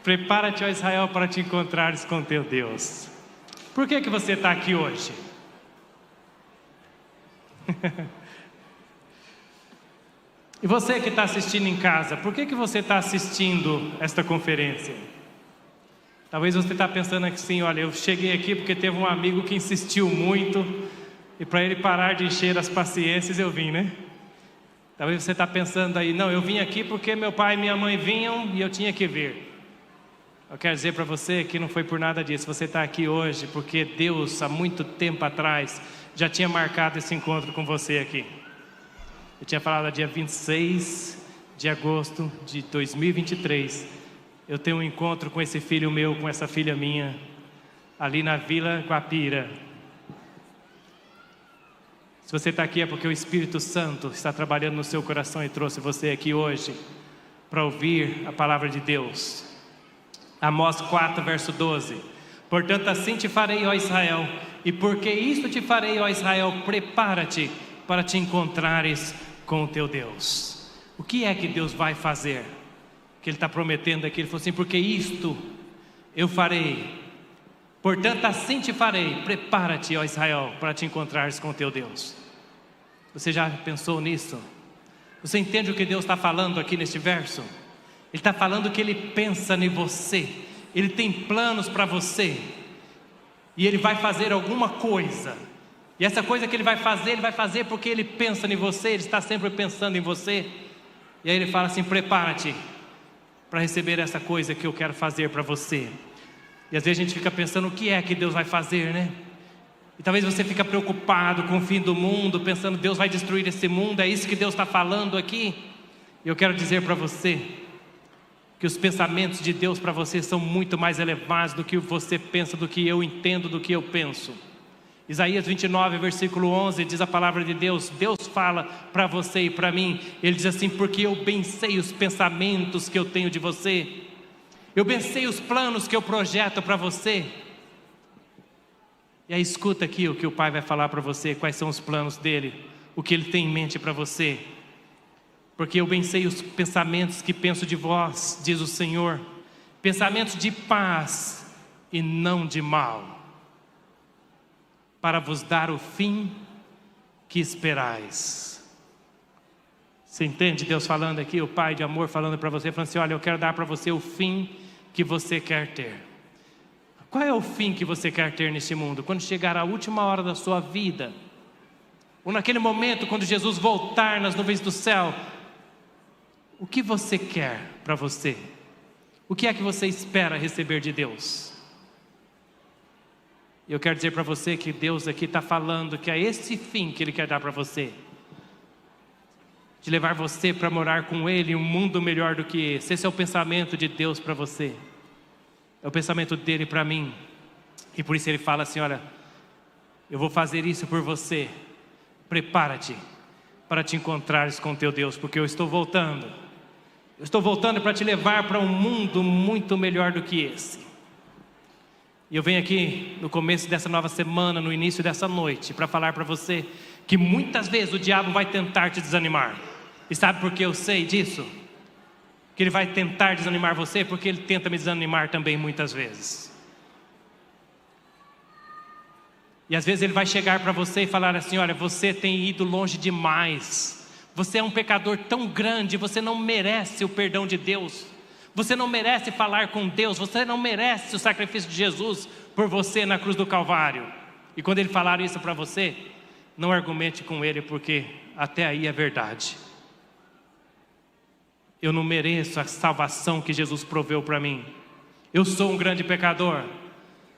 Prepara-te, ó Israel, para te encontrares com teu Deus. Por que você está aqui hoje? E você que está assistindo em casa, por que você está assistindo esta conferência? Talvez você está pensando assim, olha, eu cheguei aqui porque teve um amigo que insistiu muito, e para ele parar de encher as paciências eu vim, né? Talvez você está pensando aí, não, eu vim aqui porque meu pai e minha mãe vinham e eu tinha que vir. Eu quero dizer para você que não foi por nada disso. Você está aqui hoje porque Deus, há muito tempo atrás, já tinha marcado esse encontro com você aqui. Eu tinha falado dia 26 de agosto de 2023. Eu tenho um encontro com esse filho meu, com essa filha minha, ali na Vila Guapira. Se você está aqui é porque o Espírito Santo está trabalhando no seu coração e trouxe você aqui hoje para ouvir a palavra de Deus. Amós 4, verso 12. Portanto, assim te farei, ó Israel, e porque isto te farei, ó Israel, prepara-te para te encontrares com o teu Deus. O que é que Deus vai fazer? Que Ele está prometendo aqui, Ele falou assim, porque isto eu farei. Portanto, assim te farei, prepara-te, ó Israel, para te encontrares com o teu Deus. Você já pensou nisso? Você entende o que Deus está falando aqui neste verso? Ele está falando que Ele pensa em você, Ele tem planos para você, e Ele vai fazer alguma coisa, e essa coisa que Ele vai fazer porque Ele pensa em você, Ele está sempre pensando em você, e aí Ele fala assim, prepara-te para receber essa coisa que eu quero fazer para você. E às vezes a gente fica pensando, o que é que Deus vai fazer, né? E talvez você fique preocupado com o fim do mundo, pensando, Deus vai destruir esse mundo, é isso que Deus está falando aqui? E eu quero dizer para você, que os pensamentos de Deus para você são muito mais elevados do que você pensa, do que eu entendo, do que eu penso. Isaías 29, versículo 11, diz a palavra de Deus, Deus fala para você e para mim, Ele diz assim, porque eu bem sei os pensamentos que eu tenho de você, eu bem sei os planos que eu projeto para você. E aí escuta aqui o que o Pai vai falar para você, quais são os planos dEle, o que Ele tem em mente para você. Porque eu bem sei os pensamentos que penso de vós, diz o Senhor, pensamentos de paz e não de mal, para vos dar o fim que esperais. Você entende Deus falando aqui, o Pai de amor falando para você, falando assim, olha, eu quero dar para você o fim que você quer ter. Qual é o fim que você quer ter neste mundo? Quando chegar a última hora da sua vida, ou naquele momento quando Jesus voltar nas nuvens do céu, o que você quer para você? O que é que você espera receber de Deus? Eu quero dizer para você que Deus aqui está falando que é esse fim que Ele quer dar para você, de levar você para morar com Ele em um mundo melhor do que esse. Esse é o pensamento de Deus para você, é o pensamento dEle para mim. E por isso Ele fala assim, olha, eu vou fazer isso por você, prepara-te para te encontrares com teu Deus, porque eu estou voltando. Eu estou voltando para te levar para um mundo muito melhor do que esse. E eu venho aqui no começo dessa nova semana, no início dessa noite, para falar para você que muitas vezes o diabo vai tentar te desanimar. E sabe por que eu sei disso? Que ele vai tentar desanimar você, porque ele tenta me desanimar também muitas vezes. E às vezes ele vai chegar para você e falar assim, olha, você tem ido longe demais. Você é um pecador tão grande, você não merece o perdão de Deus. Você não merece falar com Deus, você não merece o sacrifício de Jesus por você na cruz do Calvário. E quando ele falar isso para você, não argumente com ele, porque até aí é verdade. Eu não mereço a salvação que Jesus proveu para mim. Eu sou um grande pecador.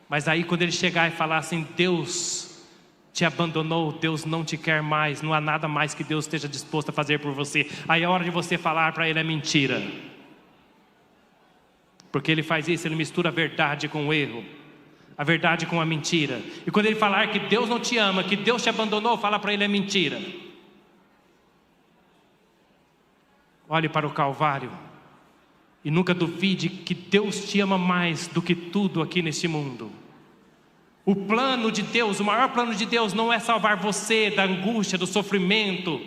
Mas aí quando ele chegar e falar assim, Deus te abandonou, Deus não te quer mais, não há nada mais que Deus esteja disposto a fazer por você, aí é hora de você falar para Ele é mentira. Porque Ele faz isso, Ele mistura a verdade com o erro, a verdade com a mentira. E quando Ele falar que Deus não te ama, que Deus te abandonou, fala para Ele é mentira. Olhe para o Calvário e nunca duvide que Deus te ama mais do que tudo aqui neste mundo. O plano de Deus, o maior plano de Deus não é salvar você da angústia, do sofrimento,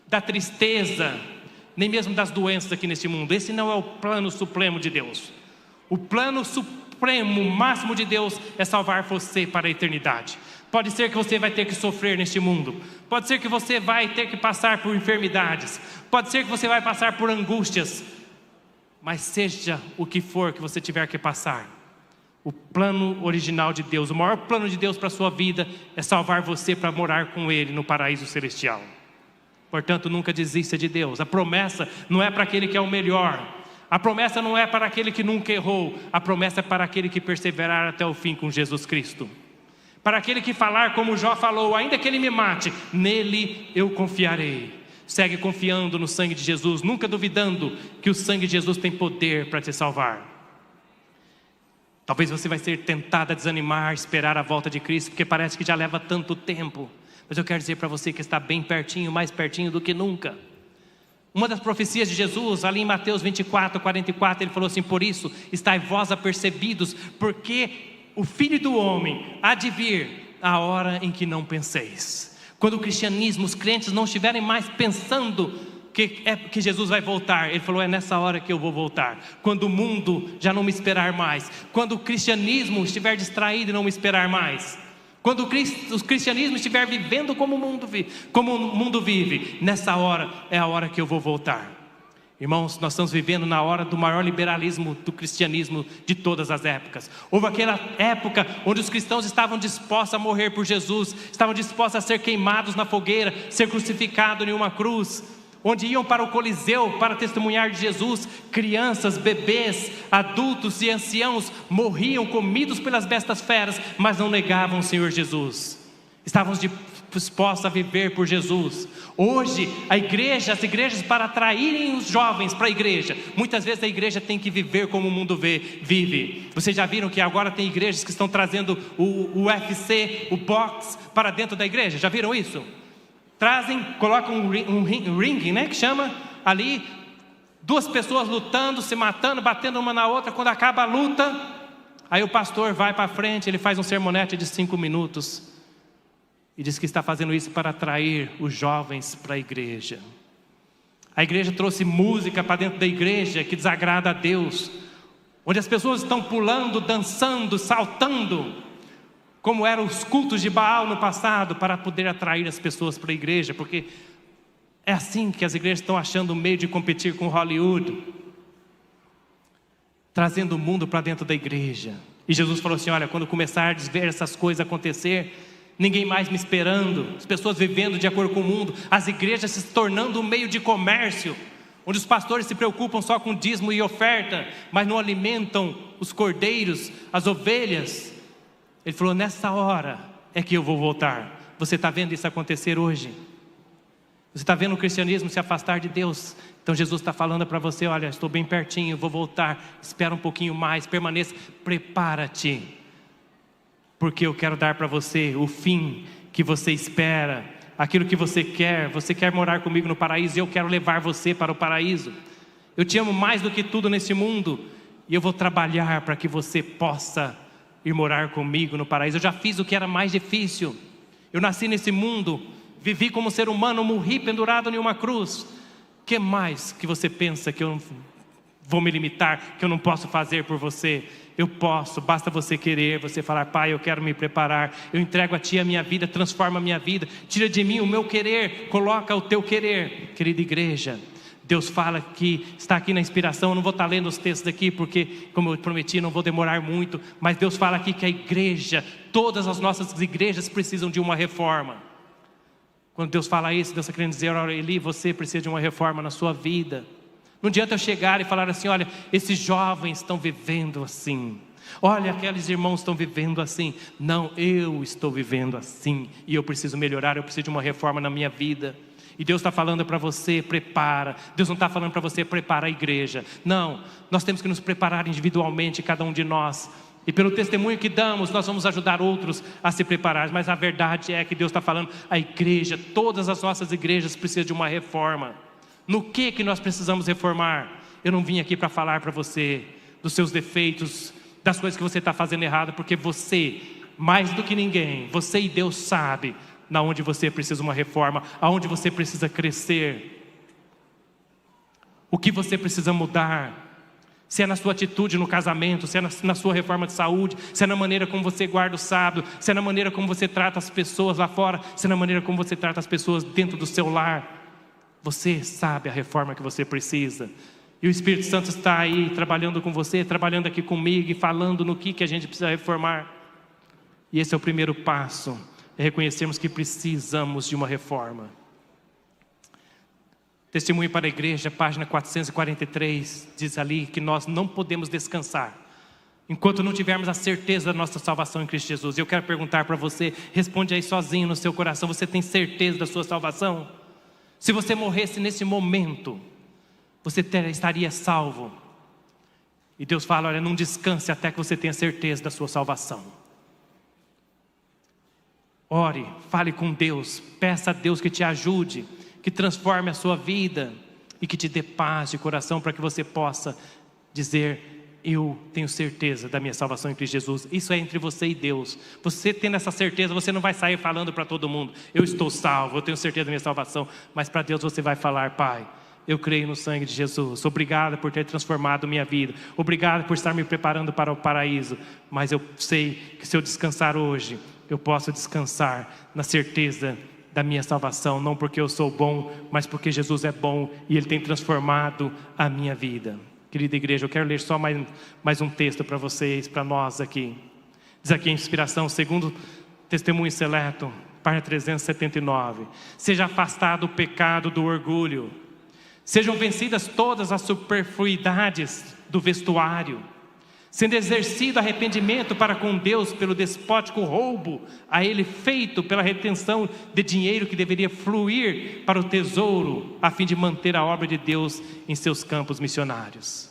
da tristeza, nem mesmo das doenças aqui neste mundo. Esse não é o plano supremo de Deus. O plano supremo, máximo de Deus é salvar você para a eternidade. Pode ser que você vai ter que sofrer neste mundo. Pode ser que você vai ter que passar por enfermidades. Pode ser que você vai passar por angústias. Mas seja o que for que você tiver que passar, o plano original de Deus, o maior plano de Deus para a sua vida é salvar você para morar com Ele no paraíso celestial. Portanto, nunca desista de Deus. A promessa não é para aquele que é o melhor. A promessa não é para aquele que nunca errou. A promessa é para aquele que perseverar até o fim com Jesus Cristo. Para aquele que falar como Jó falou, ainda que ele me mate, nele eu confiarei. Segue confiando no sangue de Jesus, nunca duvidando que o sangue de Jesus tem poder para te salvar. Talvez você vai ser tentado a desanimar, esperar a volta de Cristo, porque parece que já leva tanto tempo. Mas eu quero dizer para você que está bem pertinho, mais pertinho do que nunca. Uma das profecias de Jesus, ali em Mateus 24, 44, ele falou assim: por isso, estai vós apercebidos, porque o Filho do Homem há de vir a hora em que não penseis. Quando o cristianismo, os crentes não estiverem mais pensando que Jesus vai voltar, ele falou: é nessa hora que eu vou voltar. Quando o mundo já não me esperar mais, quando o cristianismo estiver distraído e não me esperar mais, quando o cristianismo estiver vivendo como o mundo vive, nessa hora é a hora que eu vou voltar. Irmãos, nós estamos vivendo na hora do maior liberalismo do cristianismo de todas as épocas. Houve aquela época onde os cristãos estavam dispostos a morrer por Jesus, estavam dispostos a ser queimados na fogueira, ser crucificados em uma cruz, onde iam para o Coliseu para testemunhar de Jesus. Crianças, bebês, adultos e anciãos morriam comidos pelas bestas feras, mas não negavam o Senhor Jesus. Estavam dispostos a viver por Jesus. Hoje, as igrejas, para atraírem os jovens para a igreja, muitas vezes a igreja tem que viver como o mundo vive. Vocês já viram que agora tem igrejas que estão trazendo o UFC, o boxe, para dentro da igreja? Já viram isso? Colocam um ringue, né, que chama ali, 2 pessoas lutando, se matando, batendo uma na outra. Quando acaba a luta, aí o pastor vai para frente, ele faz um sermonete de 5 minutos e diz que está fazendo isso para atrair os jovens para a igreja. A igreja trouxe música para dentro da igreja que desagrada a Deus, onde as pessoas estão pulando, dançando, saltando, como eram os cultos de Baal no passado, para poder atrair as pessoas para a igreja, porque é assim que as igrejas estão achando um meio de competir com Hollywood, trazendo o mundo para dentro da igreja. E Jesus falou assim: olha, quando começardes a ver essas coisas acontecer, ninguém mais me esperando, as pessoas vivendo de acordo com o mundo, as igrejas se tornando um meio de comércio, onde os pastores se preocupam só com dízimo e oferta, mas não alimentam os cordeiros, as ovelhas. Ele falou: nessa hora é que eu vou voltar. Você está vendo isso acontecer hoje? Você está vendo o cristianismo se afastar de Deus? Então Jesus está falando para você: olha, estou bem pertinho, vou voltar, espera um pouquinho mais, permaneça, prepara-te, porque eu quero dar para você o fim que você espera, aquilo que você quer morar comigo no paraíso, e eu quero levar você para o paraíso. Eu te amo mais do que tudo nesse mundo, e eu vou trabalhar para que você possa ir morar comigo no paraíso. Eu já fiz o que era mais difícil. Eu nasci nesse mundo, vivi como ser humano, morri pendurado em uma cruz. O que mais que você pensa que eu não vou me limitar, que eu não posso fazer por você? Eu posso, basta você querer, você falar: pai, eu quero me preparar, eu entrego a ti a minha vida, transforma a minha vida, tira de mim o meu querer, coloca o teu querer. Querida igreja, Deus fala que está aqui na inspiração. Eu não vou estar lendo os textos aqui, porque, como eu prometi, não vou demorar muito. Mas Deus fala aqui que a igreja, todas as nossas igrejas precisam de uma reforma. Quando Deus fala isso, Deus está querendo dizer: olha, Eli, você precisa de uma reforma na sua vida. Não adianta eu chegar e falar assim: olha, esses jovens estão vivendo assim, olha, aqueles irmãos estão vivendo assim. Não, eu estou vivendo assim, e eu preciso melhorar, eu preciso de uma reforma na minha vida. E Deus está falando para você: prepara. Deus não está falando para você: prepara a igreja. Não, nós temos que nos preparar individualmente, cada um de nós. E pelo testemunho que damos, nós vamos ajudar outros a se preparar. Mas a verdade é que Deus está falando: a igreja, todas as nossas igrejas precisam de uma reforma. No que nós precisamos reformar? Eu não vim aqui para falar para você dos seus defeitos, das coisas que você está fazendo errado, porque você, mais do que ninguém, você e Deus sabe na onde você precisa de uma reforma, aonde você precisa crescer, o que você precisa mudar. Se é na sua atitude no casamento, se é na sua reforma de saúde, se é na maneira como você guarda o sábado, se é na maneira como você trata as pessoas lá fora, se é na maneira como você trata as pessoas dentro do seu lar. Você sabe a reforma que você precisa. E o Espírito Santo está aí trabalhando com você, trabalhando aqui comigo e falando no que a gente precisa reformar. E esse é o primeiro passo, é reconhecermos que precisamos de uma reforma. Testemunho para a Igreja, página 443, diz ali que nós não podemos descansar enquanto não tivermos a certeza da nossa salvação em Cristo Jesus. E eu quero perguntar para você, responde aí sozinho no seu coração, você tem certeza da sua salvação? Se você morresse nesse momento, você estaria salvo. E Deus fala, olha, não descanse até que você tenha certeza da sua salvação. Ore, fale com Deus, peça a Deus que te ajude, que transforme a sua vida e que te dê paz de coração para que você possa dizer, eu tenho certeza da minha salvação em Cristo Jesus. Isso é entre você e Deus. Você tendo essa certeza, você não vai sair falando para todo mundo, eu estou salvo, eu tenho certeza da minha salvação. Mas para Deus você vai falar, Pai, eu creio no sangue de Jesus, obrigado por ter transformado minha vida, obrigado por estar me preparando para o paraíso. Mas eu sei que se eu descansar hoje, eu posso descansar na certeza da minha salvação, não porque eu sou bom, mas porque Jesus é bom e Ele tem transformado a minha vida. Querida igreja, eu quero ler só mais um texto para vocês, para nós aqui. Diz aqui a inspiração, segundo Testemunho Seleto, página 379. Seja afastado o pecado do orgulho, sejam vencidas todas as superfluidades do vestuário, sendo exercido arrependimento para com Deus pelo despótico roubo a Ele feito pela retenção de dinheiro que deveria fluir para o tesouro, a fim de manter a obra de Deus em seus campos missionários.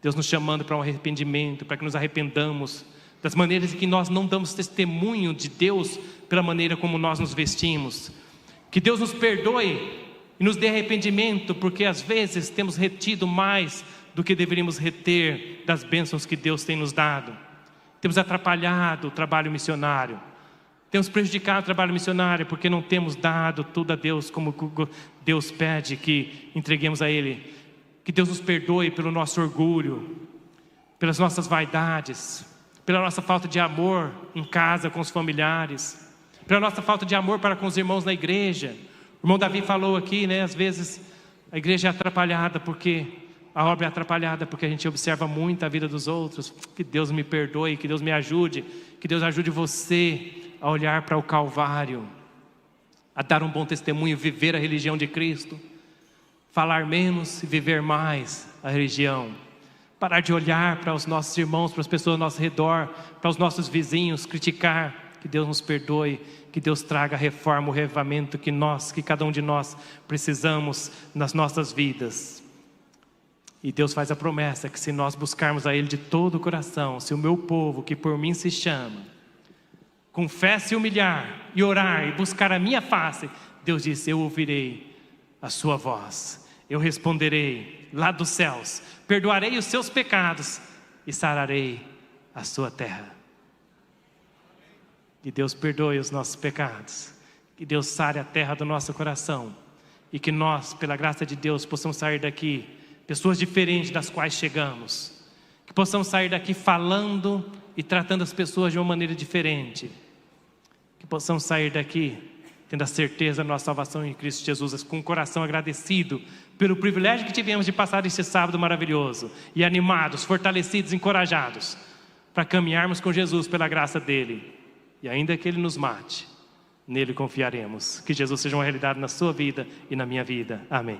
Deus nos chamando para um arrependimento, para que nos arrependamos das maneiras em que nós não damos testemunho de Deus pela maneira como nós nos vestimos. Que Deus nos perdoe e nos dê arrependimento, porque às vezes temos retido mais do que deveríamos reter das bênçãos que Deus tem nos dado. Temos atrapalhado o trabalho missionário, temos prejudicado o trabalho missionário, porque não temos dado tudo a Deus como Deus pede que entreguemos a Ele. Que Deus nos perdoe pelo nosso orgulho, pelas nossas vaidades, pela nossa falta de amor em casa com os familiares, pela nossa falta de amor para com os irmãos na igreja. O irmão Davi falou aqui, né, às vezes a igreja é atrapalhada porque a obra é atrapalhada porque a gente observa muito a vida dos outros. Que Deus me perdoe, que Deus me ajude, que Deus ajude você a olhar para o Calvário, a dar um bom testemunho, viver a religião de Cristo, falar menos e viver mais a religião, parar de olhar para os nossos irmãos, para as pessoas ao nosso redor, para os nossos vizinhos, criticar. Que Deus nos perdoe, que Deus traga a reforma, o reavivamento que cada um de nós precisamos nas nossas vidas. E Deus faz a promessa que se nós buscarmos a Ele de todo o coração, se o meu povo, que por mim se chama, confesse e humilhar, e orar, e buscar a minha face, Deus disse, eu ouvirei a sua voz, eu responderei lá dos céus, perdoarei os seus pecados e sararei a sua terra. Que Deus perdoe os nossos pecados, que Deus sare a terra do nosso coração, e que nós, pela graça de Deus, possamos sair daqui pessoas diferentes das quais chegamos, que possamos sair daqui falando e tratando as pessoas de uma maneira diferente, que possamos sair daqui tendo a certeza da nossa salvação em Cristo Jesus, com o coração agradecido pelo privilégio que tivemos de passar este sábado maravilhoso, e animados, fortalecidos, encorajados, para caminharmos com Jesus pela graça dEle, e ainda que Ele nos mate, nele confiaremos. Que Jesus seja uma realidade na sua vida e na minha vida. Amém.